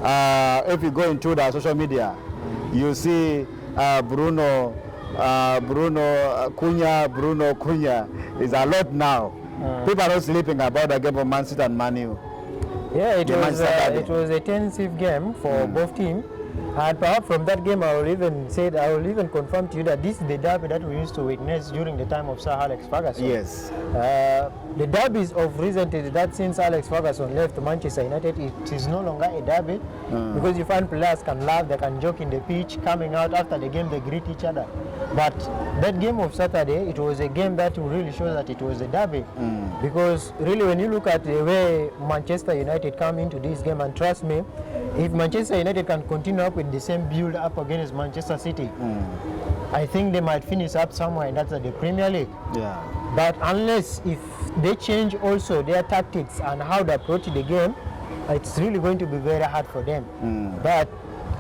if you go into the social media, you see Bruno Cunha is a lot now. People are not sleeping about the game of Man City and Man U. Yeah, it was a tensive game for both teams. And perhaps from that game, I will even confirm to you that this is the derby that we used to witness during the time of Sir Alex Ferguson. Yes. The derbies of recently, that since Alex Ferguson left Manchester United, it is no longer a derby because you find players can laugh, they can joke in the pitch, coming out after the game, they greet each other. But that game of Saturday, it was a game that really shows that it was a derby. Because really, when you look at the way Manchester United come into this game, and trust me, if Manchester United can continue up with the same build up against Manchester City, I think they might finish up somewhere, and that's the Premier League. Yeah. But unless if they change also their tactics and how they approach the game, it's really going to be very hard for them. But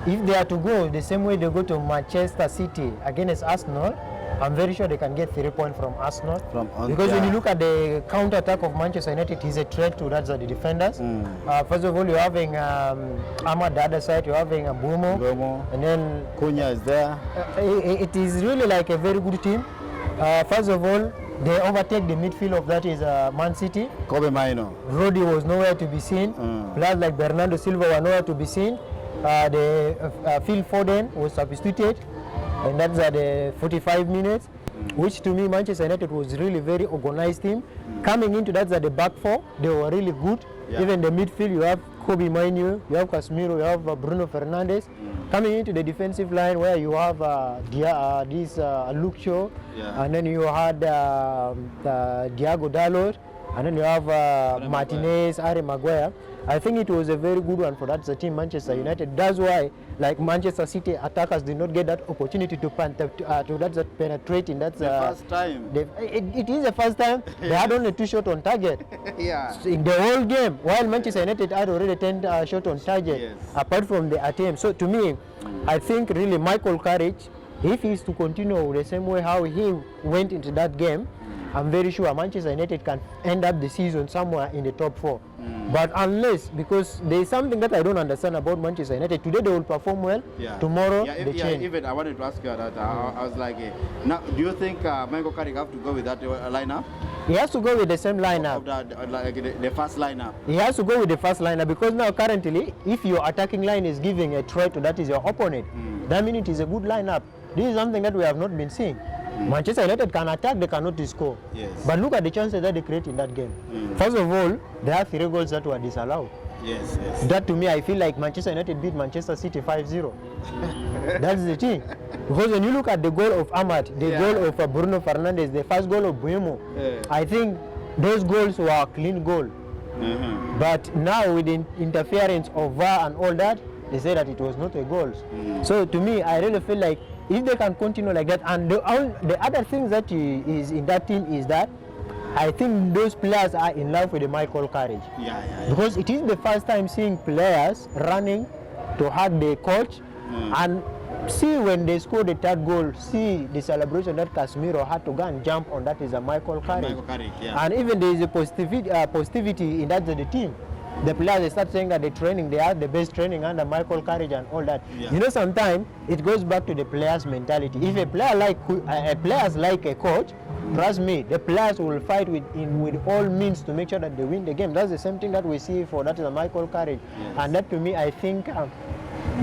if they are to go the same way they go to Manchester City against Arsenal, I'm very sure they can get 3 points from Arsenal. Because when you look at the counter-attack of Manchester United, he's a threat to the defenders. First of all, you're having Ahmad the other side, you're having Bumo, and then Cunha is there. It is really like a very good team. First of all, they overtake the midfield of that is Man City. Kobe Maino. Rodri was nowhere to be seen. Players like Bernardo Silva were nowhere to be seen. Phil Foden was substituted, and that's at the 45 minutes, which to me Manchester United was really very organized team. Coming into that's at the back four, they were really good. Even the midfield, you have Kobe Mainoo, you have Casemiro, you have Bruno Fernandes. Coming into the defensive line where you have Luke Shaw, and then you had Diego Dalot, and then you have Martinez, Harry Maguire. I think it was a very good one for that team, Manchester United. That's why, like Manchester City attackers did not get that opportunity to penetrate in that. First time. It is the first time. They had only 2 shots on target. So in the whole game, while Manchester United had already 10 shots on target, apart from the attempt. So to me, I think really Michael Carrick, if he is to continue the same way how he went into that game, I'm very sure Manchester United can end up the season somewhere in the top 4. But unless, because there is something that I don't understand about Manchester United. Today they will perform well, tomorrow they change. Even I wanted to ask you that. I was like, now, do you think Michael Carrick have to go with that lineup? He has to go with the same lineup. The first lineup. He has to go with the first lineup because now currently, if your attacking line is giving a threat to that is your opponent, that means it is a good lineup. This is something that we have not been seeing. Manchester United can attack, they cannot score. But look at the chances that they create in that game. First of all, there are 3 goals that were disallowed. That to me, I feel like Manchester United beat Manchester City 5-0. That's the thing. Because when you look at the goal of Ahmad, the goal of Bruno Fernandes, the first goal of Buemo, I think those goals were clean goal. But now with the interference of VAR and all that, they say that it was not a goal. So to me, I really feel like if they can continue like that, and the other thing that is in that team is that I think those players are in love with the Michael Carrick. Because it is the first time seeing players running to hug the coach, and see when they score the 3rd goal, see the celebration that Casemiro had to go and jump on, that is a Michael Carrick. And even there is a positivity in that the team. The players, they start saying that the training, they have the best training under Michael Carrick and all that. You know, sometimes it goes back to the players' mentality. If a player players like a coach, trust me, the players will fight with all means to make sure that they win the game. That's the same thing that we see for that is a Michael Carrick. And that to me, I think,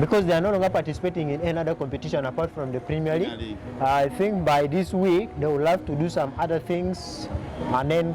because they are no longer participating in any other competition apart from the Premier League, I think by this week they will have to do some other things and then